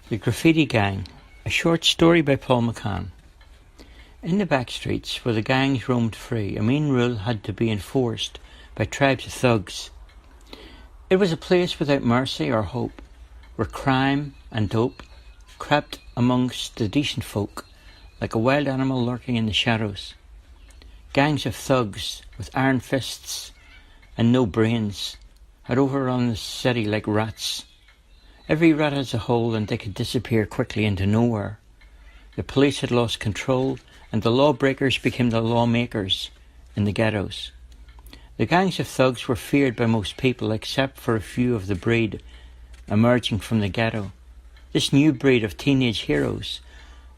The Graffiti Gang, a short story by Paul McCann. In the back streets where the gangs roamed free, a mean rule had to be enforced by tribes of thugs. It was a place without mercy or hope, where crime and dope crept amongst the decent folk like a wild animal lurking in the shadows. Gangs of thugs with iron fists and no brains had overrun the city like rats. Every rat has a hole and they could disappear quickly into nowhere. The police had lost control and the lawbreakers became the lawmakers in the ghettos. The gangs of thugs were feared by most people except for a few of the breed emerging from the ghetto. This new breed of teenage heroes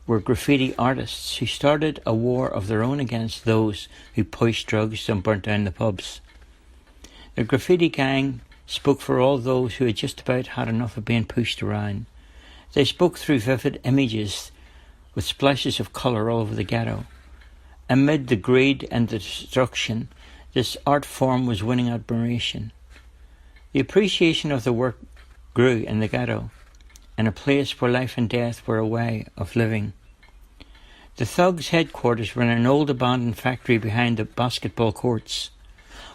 were graffiti artists who started a war of their own against those who pushed drugs and burnt down the pubs. The Graffiti Gang spoke for all those who had just about had enough of being pushed around. They spoke through vivid images with splashes of colour all over the ghetto. Amid the greed and the destruction, this art form was winning admiration. The appreciation of the work grew in the ghetto, in a place where life and death were a way of living. The thugs' headquarters were in an old abandoned factory behind the basketball courts.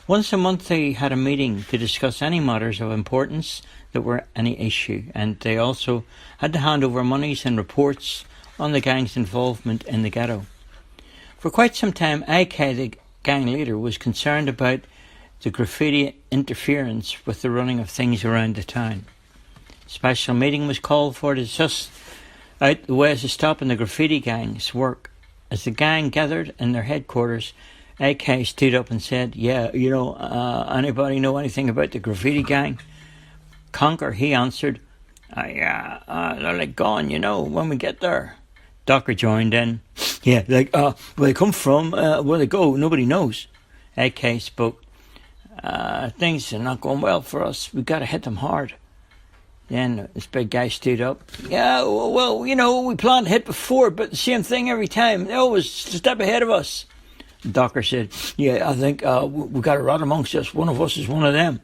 Once a month they had a meeting to discuss any matters of importance that were any issue, and they also had to hand over monies and reports on the gang's involvement in the ghetto. For quite some time, IK, the gang leader, was concerned about the graffiti interference with the running of things around the town. A special meeting was called for to discuss out the ways of stopping the graffiti gang's work. As the gang gathered in their headquarters, AK stood up and said, anybody know anything about the Graffiti Gang? Conker, he answered, they're like gone, when we get there. Docker joined in. Where they come from, where they go, nobody knows. AK spoke, things are not going well for us. We've got to hit them hard. Then this big guy stood up. We planned to hit before, but the same thing every time. They always a step ahead of us. Docker said, I think we've got a rat amongst us. One of us is one of them.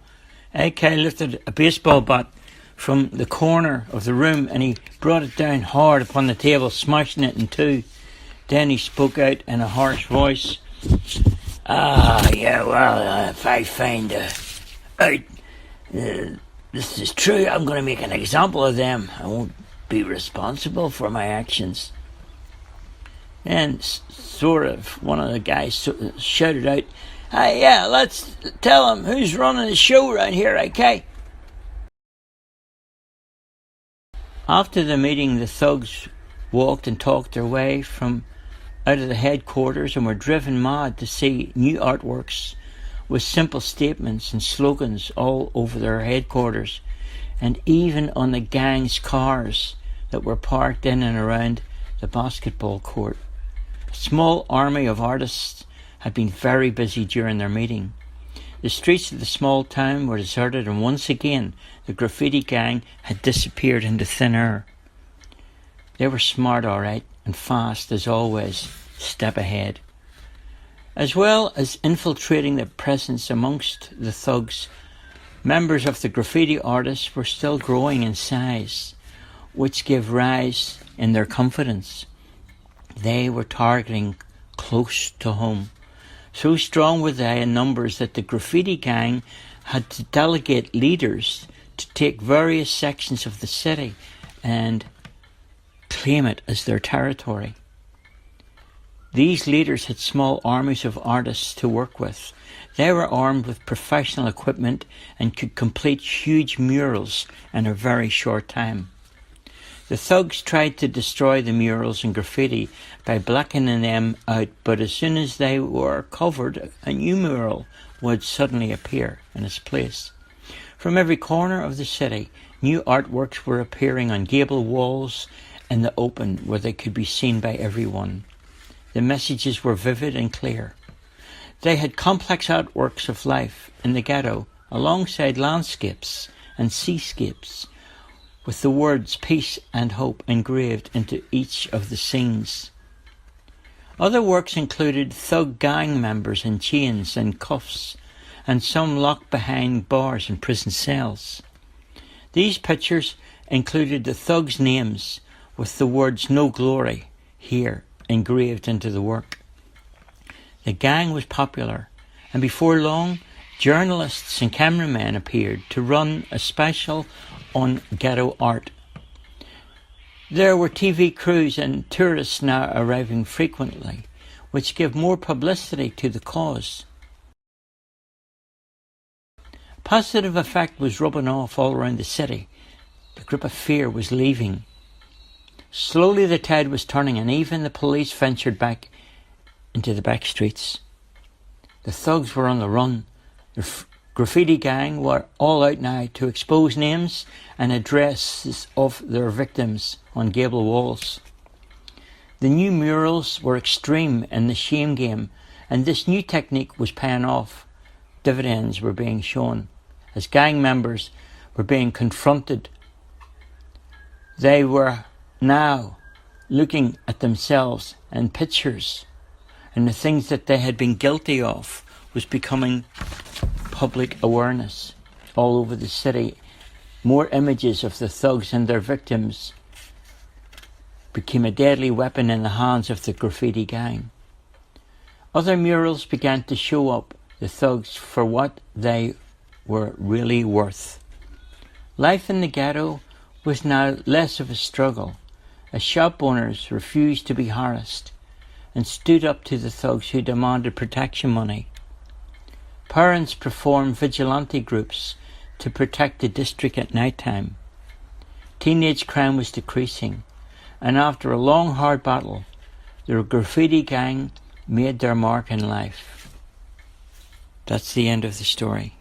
AK lifted a baseball bat from the corner of the room and he brought it down hard upon the table, smashing it in two. Then he spoke out in a harsh voice. If I find out this is true, I'm going to make an example of them. I won't be responsible for my actions. And sort of one of the guys shouted out, let's tell him who's running the show around here, okay? After the meeting, the thugs walked and talked their way from out of the headquarters and were driven mad to see new artworks with simple statements and slogans all over their headquarters and even on the gang's cars that were parked in and around the basketball court. A small army of artists had been very busy during their meeting. The streets of the small town were deserted and once again the Graffiti Gang had disappeared into thin air. They were smart, all right, and fast as always, step ahead. As well as infiltrating their presence amongst the thugs, members of the graffiti artists were still growing in size, which gave rise in their confidence. They were targeting close to home. So strong were they in numbers that the Graffiti Gang had to delegate leaders to take various sections of the city and claim it as their territory. These leaders had small armies of artists to work with. They were armed with professional equipment and could complete huge murals in a very short time. The thugs tried to destroy the murals and graffiti by blackening them out, but as soon as they were covered, a new mural would suddenly appear in its place. From every corner of the city, new artworks were appearing on gable walls in the open where they could be seen by everyone. The messages were vivid and clear. They had complex artworks of life in the ghetto alongside landscapes and seascapes, with the words peace and hope engraved into each of the scenes. Other works included thug gang members in chains and cuffs, and some locked behind bars in prison cells. These pictures included the thugs' names with the words "No Glory Here" engraved into the work. The gang was popular, and before long, journalists and cameramen appeared to run a special on ghetto art. There were TV crews and tourists now arriving frequently, which gave more publicity to the cause. A positive effect was rubbing off all around the city. The grip of fear was leaving. Slowly the tide was turning, and even the police ventured back into the back streets. The thugs were on the run. The Graffiti Gang were all out now to expose names and addresses of their victims on gable walls. The new murals were extreme in the shame game, and this new technique was paying off. Dividends were being shown as gang members were being confronted. They were now looking at themselves and pictures, and the things that they had been guilty of was becoming public awareness all over the city. More images of the thugs and their victims became a deadly weapon in the hands of the Graffiti Gang. Other murals began to show up the thugs for what they were really worth. Life in the ghetto was now less of a struggle, as shop owners refused to be harassed and stood up to the thugs who demanded protection money. Parents performed vigilante groups to protect the district at night time. Teenage crime was decreasing, and after a long hard battle, the Graffiti Gang made their mark in life. That's the end of the story.